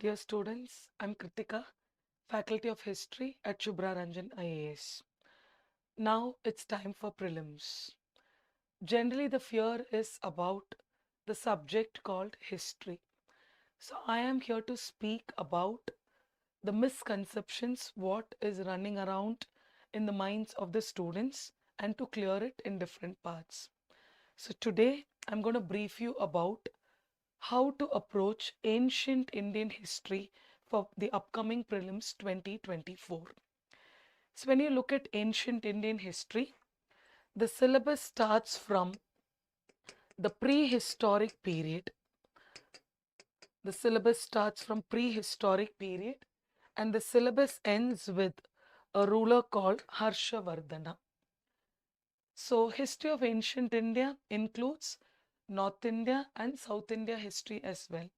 Dear students, I'm Kritika, Faculty of History at Shubhra Ranjan IAS. Now it's time for prelims. Generally, the fear is about the subject called history. So, I am here to speak about the misconceptions, what is running around in the minds of the students, and to clear it in different parts. So, today I'm going to brief you about how to approach ancient Indian history for the upcoming prelims 2024. So, when you look at ancient Indian history, the syllabus starts from the prehistoric period. The syllabus starts from prehistoric period and the syllabus ends with a ruler called Harshavardhana. So, history of ancient India includes North India and South India history as well.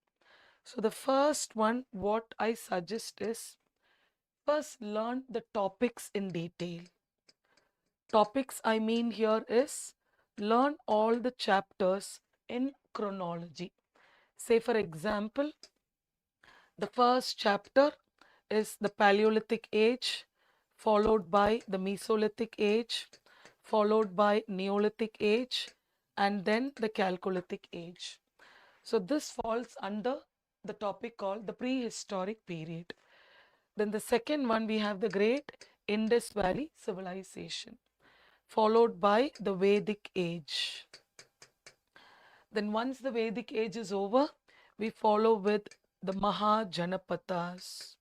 So, the first one, what I suggest is first learn the topics in detail. Topics I mean here is learn all the chapters in chronology. Say, for example, the first chapter is the Paleolithic age, followed by the Mesolithic age, followed by Neolithic age, and then the Chalcolithic age. So, this falls under the topic called the prehistoric period. Then the second one, we have the great Indus Valley civilization, followed by the Vedic age. Then once the Vedic age is over, we follow with the Mahajanapatas.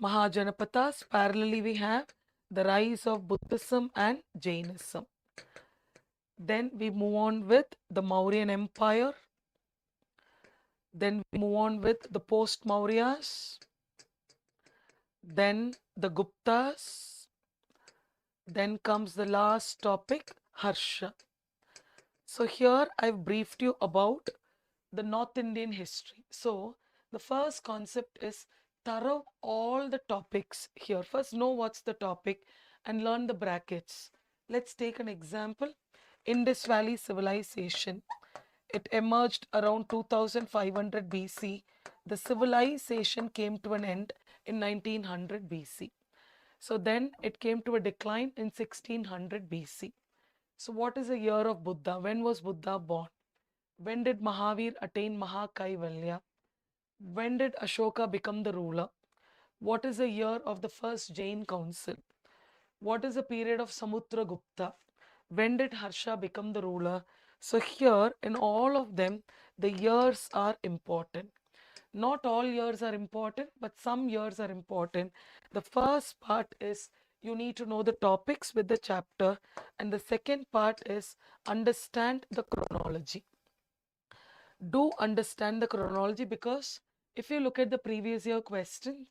Mahajanapatas, parallelly we have the rise of Buddhism and Jainism. Then we move on with the Mauryan Empire. Then we move on with the post-Mauryas. Then the Guptas. Then comes the last topic, Harsha. So here I've briefed you about the North Indian history. So the first concept is thorough all the topics here. First know what's the topic and learn the brackets. Let's take an example. Indus Valley civilization. It emerged around 2500 BC. The civilization came to an end in 1900 BC. So then it came to a decline in 1600 BC. So what is the year of Buddha? When was Buddha born? When did Mahavir attain Mahakaivalya? When did Ashoka become the ruler? What is the year of the first Jain council? What is the period of Samudragupta? When did Harsha become the ruler? So here in all of them, the years are important. Not all years are important, but some years are important. The first part is you need to know the topics with the chapter, and the second part is understand the chronology. Do understand the chronology, because if you look at the previous year question,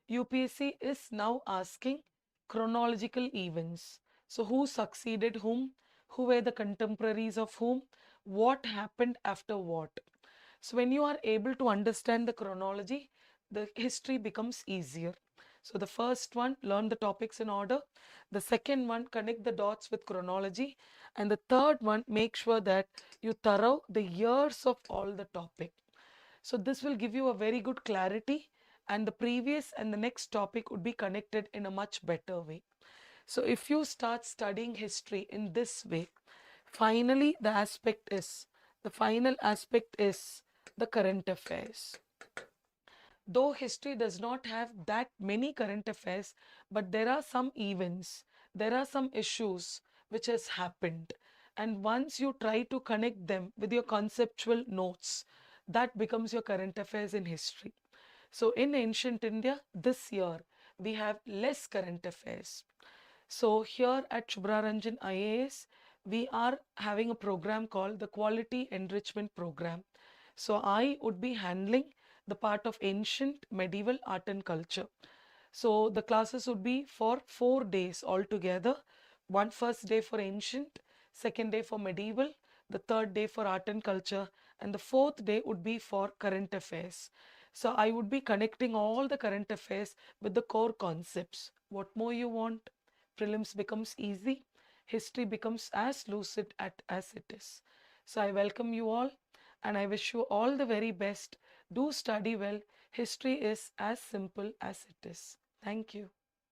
UPSC is now asking chronological events. So who succeeded whom, who were the contemporaries of whom, what happened after what. So when you are able to understand the chronology, the history becomes easier. So the first one, learn the topics in order. The second one, connect the dots with chronology. And the third one, make sure that you thorough the years of all the topic. So this will give you a very good clarity, and the previous and the next topic would be connected in a much better way. So if you start studying history in this way, finally the final aspect is the current affairs. Though history does not have that many current affairs, but there are some events, there are some issues which has happened. And once you try to connect them with your conceptual notes, that becomes your current affairs in history. So in ancient India, this year, we have less current affairs. So here at Shubhra Ranjan IAS, we are having a program called the Quality Enrichment Program. So I would be handling the part of ancient, medieval art and culture. So the classes would be for 4 days altogether. One first day for ancient, second day for medieval, the third day for art and culture, and the fourth day would be for current affairs. So I would be connecting all the current affairs with the core concepts. What more you want? Prelims becomes easy. History becomes as lucid as it is. So I welcome you all, and I wish you all the very best. Do study well. History is as simple as it is. Thank you.